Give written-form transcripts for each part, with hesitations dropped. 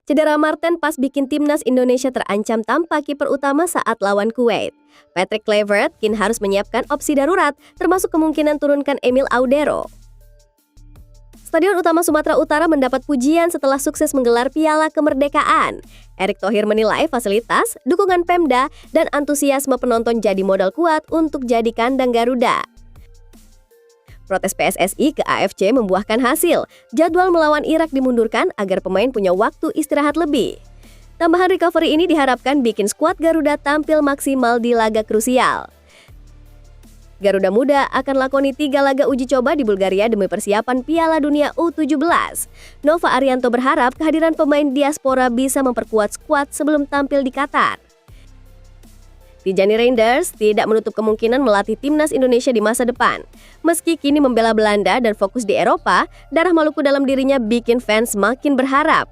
Cedera Marten pas bikin timnas Indonesia terancam tanpa kiper utama saat lawan Kuwait. Patrick Kluivert kini harus menyiapkan opsi darurat, termasuk kemungkinan turunkan Emil Audero. Stadion Utama Sumatera Utara mendapat pujian setelah sukses menggelar Piala Kemerdekaan. Erick Thohir menilai fasilitas, dukungan Pemda, dan antusiasme penonton jadi modal kuat untuk jadi kandang Garuda. Protes PSSI ke AFC membuahkan hasil. Jadwal melawan Irak dimundurkan agar pemain punya waktu istirahat lebih. Tambahan recovery ini diharapkan bikin skuad Garuda tampil maksimal di laga krusial. Garuda Muda akan lakoni 3 laga uji coba di Bulgaria demi persiapan Piala Dunia U17. Nova Arianto berharap kehadiran pemain diaspora bisa memperkuat skuad sebelum tampil di Qatar. Tijani Reinders tidak menutup kemungkinan melatih timnas Indonesia di masa depan. Meski kini membela Belanda dan fokus di Eropa, darah Maluku dalam dirinya bikin fans makin berharap.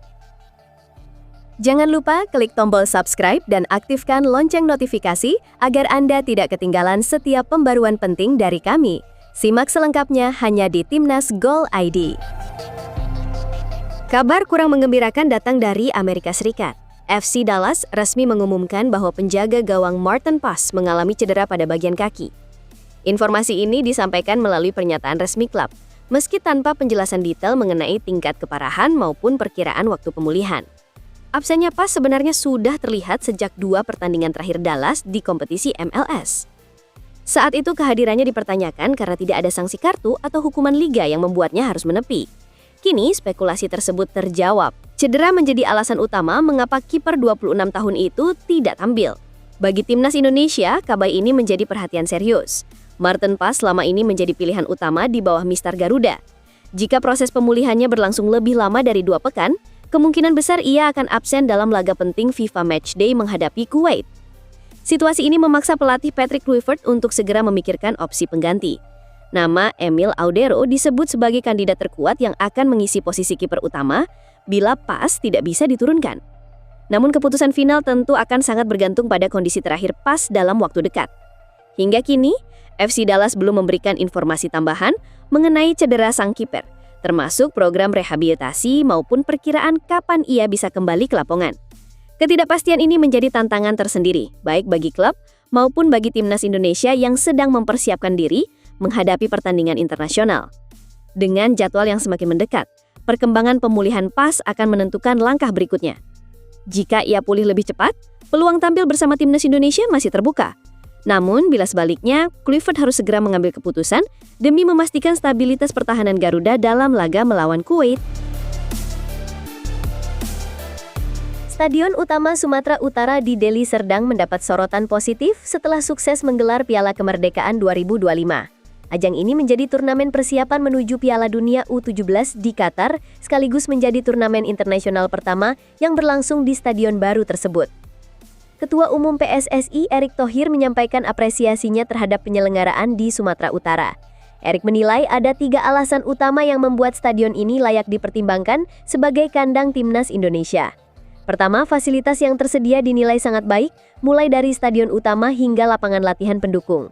Jangan lupa klik tombol subscribe dan aktifkan lonceng notifikasi agar Anda tidak ketinggalan setiap pembaruan penting dari kami. Simak selengkapnya hanya di Timnas Gol ID. Kabar kurang menggembirakan datang dari Amerika Serikat. FC Dallas resmi mengumumkan bahwa penjaga gawang Martin Paes mengalami cedera pada bagian kaki. Informasi ini disampaikan melalui pernyataan resmi klub, meski tanpa penjelasan detail mengenai tingkat keparahan maupun perkiraan waktu pemulihan. Absennya Paes sebenarnya sudah terlihat sejak 2 pertandingan terakhir Dallas di kompetisi MLS. Saat itu kehadirannya dipertanyakan karena tidak ada sanksi kartu atau hukuman liga yang membuatnya harus menepi. Kini spekulasi tersebut terjawab. Cedera menjadi alasan utama mengapa kiper 26 tahun itu tidak tampil. Bagi timnas Indonesia, kabar ini menjadi perhatian serius. Martin Paes selama ini menjadi pilihan utama di bawah Mister Garuda. Jika proses pemulihannya berlangsung lebih lama dari 2 pekan, kemungkinan besar ia akan absen dalam laga penting FIFA Matchday menghadapi Kuwait. Situasi ini memaksa pelatih Patrick Kluivert untuk segera memikirkan opsi pengganti. Nama Emil Audero disebut sebagai kandidat terkuat yang akan mengisi posisi kiper utama bila Paes tidak bisa diturunkan. Namun keputusan final tentu akan sangat bergantung pada kondisi terakhir Paes dalam waktu dekat. Hingga kini, FC Dallas belum memberikan informasi tambahan mengenai cedera sang kiper, termasuk program rehabilitasi maupun perkiraan kapan ia bisa kembali ke lapangan. Ketidakpastian ini menjadi tantangan tersendiri, baik bagi klub maupun bagi timnas Indonesia yang sedang mempersiapkan diri menghadapi pertandingan internasional. Dengan jadwal yang semakin mendekat, perkembangan pemulihan Paes akan menentukan langkah berikutnya. Jika ia pulih lebih cepat, peluang tampil bersama timnas Indonesia masih terbuka. Namun, bila sebaliknya, Kluivert harus segera mengambil keputusan demi memastikan stabilitas pertahanan Garuda dalam laga melawan Kuwait. Stadion Utama Sumatera Utara di Deli Serdang mendapat sorotan positif setelah sukses menggelar Piala Kemerdekaan 2025. Ajang ini menjadi turnamen persiapan menuju Piala Dunia U17 di Qatar, sekaligus menjadi turnamen internasional pertama yang berlangsung di stadion baru tersebut. Ketua Umum PSSI Erick Thohir menyampaikan apresiasinya terhadap penyelenggaraan di Sumatera Utara. Erick menilai ada 3 alasan utama yang membuat stadion ini layak dipertimbangkan sebagai kandang timnas Indonesia. Pertama, fasilitas yang tersedia dinilai sangat baik, mulai dari stadion utama hingga lapangan latihan pendukung.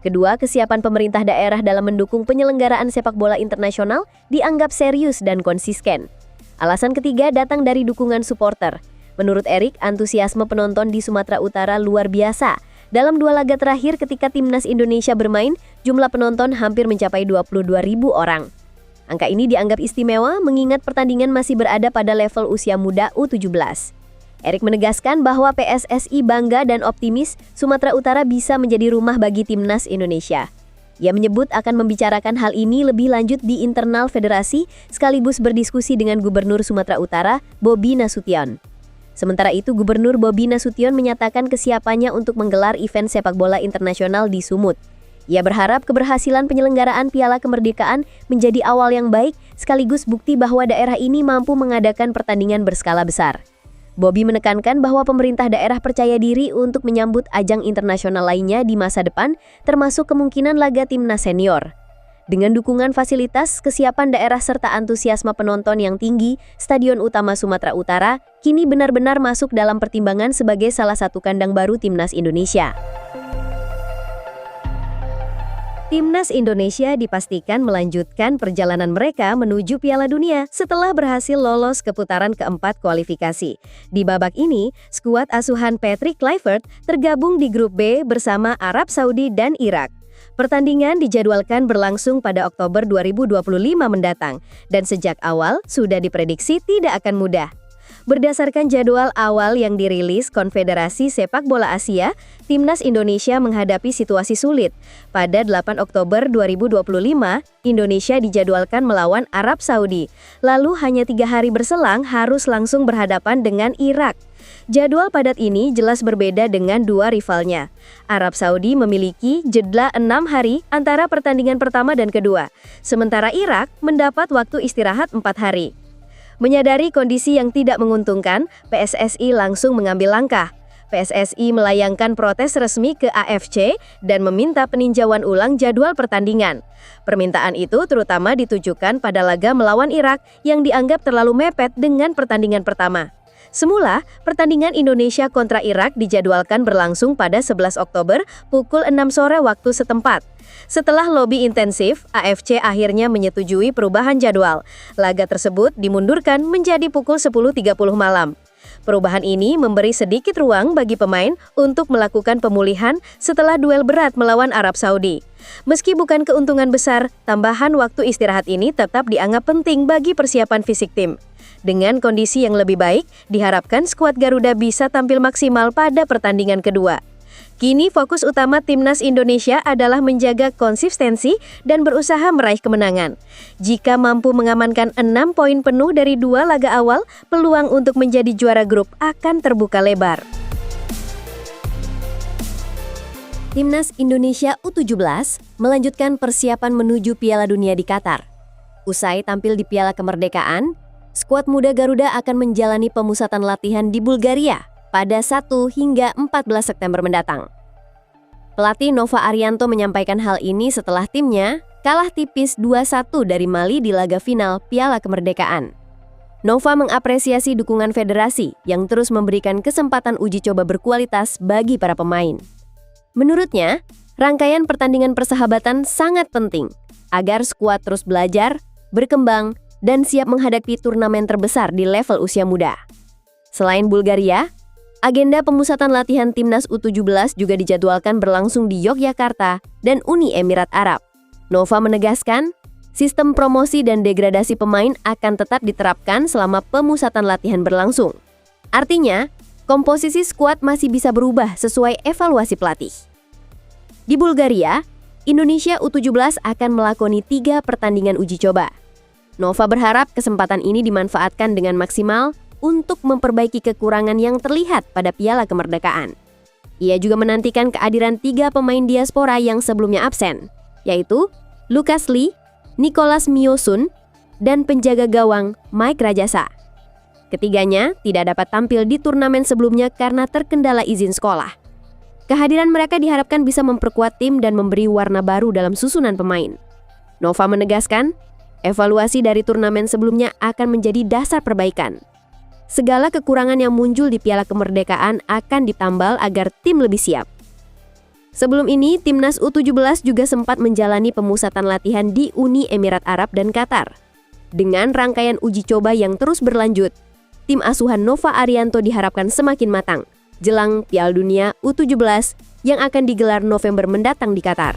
Kedua, kesiapan pemerintah daerah dalam mendukung penyelenggaraan sepak bola internasional dianggap serius dan konsisten. Alasan ketiga datang dari dukungan supporter. Menurut Erick, antusiasme penonton di Sumatera Utara luar biasa. Dalam 2 laga terakhir ketika timnas Indonesia bermain, jumlah penonton hampir mencapai 22.000 orang. Angka ini dianggap istimewa mengingat pertandingan masih berada pada level usia muda U17. Erick menegaskan bahwa PSSI bangga dan optimis Sumatera Utara bisa menjadi rumah bagi timnas Indonesia. Ia menyebut akan membicarakan hal ini lebih lanjut di internal federasi sekaligus berdiskusi dengan Gubernur Sumatera Utara, Bobi Nasution. Sementara itu, Gubernur Bobi Nasution menyatakan kesiapannya untuk menggelar event sepak bola internasional di Sumut. Ia berharap keberhasilan penyelenggaraan Piala Kemerdekaan menjadi awal yang baik sekaligus bukti bahwa daerah ini mampu mengadakan pertandingan berskala besar. Bobi menekankan bahwa pemerintah daerah percaya diri untuk menyambut ajang internasional lainnya di masa depan, termasuk kemungkinan laga timnas senior. Dengan dukungan fasilitas, kesiapan daerah serta antusiasme penonton yang tinggi, Stadion Utama Sumatera Utara kini benar-benar masuk dalam pertimbangan sebagai salah satu kandang baru timnas Indonesia. Timnas Indonesia dipastikan melanjutkan perjalanan mereka menuju Piala Dunia setelah berhasil lolos ke putaran keempat kualifikasi. Di babak ini, skuad asuhan Patrick Kluivert tergabung di grup B bersama Arab Saudi dan Irak. Pertandingan dijadwalkan berlangsung pada Oktober 2025 mendatang, dan sejak awal sudah diprediksi tidak akan mudah. Berdasarkan jadwal awal yang dirilis Konfederasi Sepak Bola Asia, Timnas Indonesia menghadapi situasi sulit. Pada 8 Oktober 2025, Indonesia dijadwalkan melawan Arab Saudi. Lalu hanya 3 hari berselang harus langsung berhadapan dengan Irak. Jadwal padat ini jelas berbeda dengan dua rivalnya. Arab Saudi memiliki jeda 6 hari antara pertandingan pertama dan kedua, sementara Irak mendapat waktu istirahat 4 hari. Menyadari kondisi yang tidak menguntungkan, PSSI langsung mengambil langkah. PSSI melayangkan protes resmi ke AFC dan meminta peninjauan ulang jadwal pertandingan. Permintaan itu terutama ditujukan pada laga melawan Irak yang dianggap terlalu mepet dengan pertandingan pertama. Semula, pertandingan Indonesia kontra Irak dijadwalkan berlangsung pada 11 Oktober pukul 6 sore waktu setempat. Setelah lobi intensif, AFC akhirnya menyetujui perubahan jadwal. Laga tersebut dimundurkan menjadi pukul 10.30 malam. Perubahan ini memberi sedikit ruang bagi pemain untuk melakukan pemulihan setelah duel berat melawan Arab Saudi. Meski bukan keuntungan besar, tambahan waktu istirahat ini tetap dianggap penting bagi persiapan fisik tim. Dengan kondisi yang lebih baik, diharapkan skuad Garuda bisa tampil maksimal pada pertandingan kedua. Kini fokus utama Timnas Indonesia adalah menjaga konsistensi dan berusaha meraih kemenangan. Jika mampu mengamankan 6 poin penuh dari 2 laga awal, peluang untuk menjadi juara grup akan terbuka lebar. Timnas Indonesia U17 melanjutkan persiapan menuju Piala Dunia di Qatar. Usai tampil di Piala Kemerdekaan, skuad muda Garuda akan menjalani pemusatan latihan di Bulgaria pada 1 hingga 14 September mendatang. Pelatih Nova Arianto menyampaikan hal ini setelah timnya kalah tipis 2-1 dari Mali di laga final Piala Kemerdekaan. Nova mengapresiasi dukungan federasi yang terus memberikan kesempatan uji coba berkualitas bagi para pemain. Menurutnya, rangkaian pertandingan persahabatan sangat penting agar skuad terus belajar, berkembang, dan siap menghadapi turnamen terbesar di level usia muda. Selain Bulgaria, agenda pemusatan latihan Timnas U17 juga dijadwalkan berlangsung di Yogyakarta dan Uni Emirat Arab. Nova menegaskan, sistem promosi dan degradasi pemain akan tetap diterapkan selama pemusatan latihan berlangsung. Artinya, komposisi skuad masih bisa berubah sesuai evaluasi pelatih. Di Bulgaria, Indonesia U17 akan melakoni 3 pertandingan uji coba. Nova berharap kesempatan ini dimanfaatkan dengan maksimal untuk memperbaiki kekurangan yang terlihat pada Piala Kemerdekaan. Ia juga menantikan kehadiran 3 pemain diaspora yang sebelumnya absen, yaitu Lucas Lee, Nicolas Miosun, dan penjaga gawang Mike Rajasa. Ketiganya tidak dapat tampil di turnamen sebelumnya karena terkendala izin sekolah. Kehadiran mereka diharapkan bisa memperkuat tim dan memberi warna baru dalam susunan pemain. Nova menegaskan, evaluasi dari turnamen sebelumnya akan menjadi dasar perbaikan. Segala kekurangan yang muncul di Piala Kemerdekaan akan ditambal agar tim lebih siap. Sebelum ini, Timnas U17 juga sempat menjalani pemusatan latihan di Uni Emirat Arab dan Qatar. Dengan rangkaian uji coba yang terus berlanjut, tim asuhan Nova Arianto diharapkan semakin matang jelang Piala Dunia U17 yang akan digelar November mendatang di Qatar.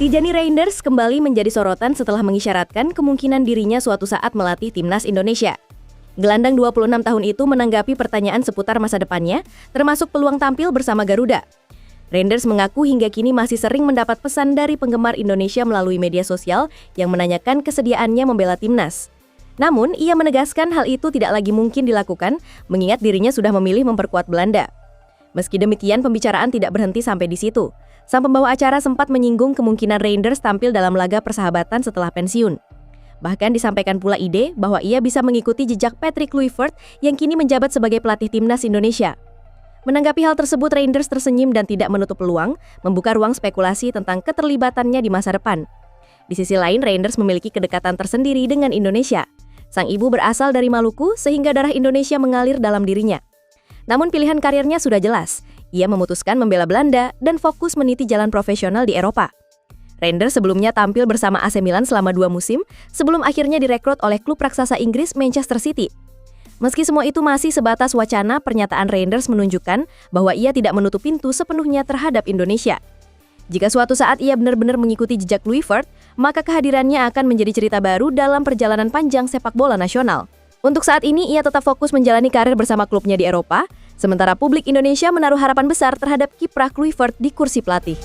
Tijani Reinders kembali menjadi sorotan setelah mengisyaratkan kemungkinan dirinya suatu saat melatih Timnas Indonesia. Gelandang 26 tahun itu menanggapi pertanyaan seputar masa depannya, termasuk peluang tampil bersama Garuda. Reinders mengaku hingga kini masih sering mendapat pesan dari penggemar Indonesia melalui media sosial yang menanyakan kesediaannya membela Timnas. Namun, ia menegaskan hal itu tidak lagi mungkin dilakukan, mengingat dirinya sudah memilih memperkuat Belanda. Meski demikian, pembicaraan tidak berhenti sampai di situ. Sang pembawa acara sempat menyinggung kemungkinan Reinders tampil dalam laga persahabatan setelah pensiun. Bahkan disampaikan pula ide bahwa ia bisa mengikuti jejak Patrick Kluivert yang kini menjabat sebagai pelatih Timnas Indonesia. Menanggapi hal tersebut, Reinders tersenyum dan tidak menutup peluang, membuka ruang spekulasi tentang keterlibatannya di masa depan. Di sisi lain, Reinders memiliki kedekatan tersendiri dengan Indonesia. Sang ibu berasal dari Maluku sehingga darah Indonesia mengalir dalam dirinya. Namun pilihan karirnya sudah jelas. Ia memutuskan membela Belanda dan fokus meniti jalan profesional di Eropa. Reinders sebelumnya tampil bersama AC Milan selama 2 musim, sebelum akhirnya direkrut oleh klub raksasa Inggris Manchester City. Meski semua itu masih sebatas wacana, pernyataan Reinders menunjukkan bahwa ia tidak menutup pintu sepenuhnya terhadap Indonesia. Jika suatu saat ia benar-benar mengikuti jejak Kluivert, maka kehadirannya akan menjadi cerita baru dalam perjalanan panjang sepak bola nasional. Untuk saat ini, ia tetap fokus menjalani karir bersama klubnya di Eropa, sementara publik Indonesia menaruh harapan besar terhadap kiprah Kluivert di kursi pelatih.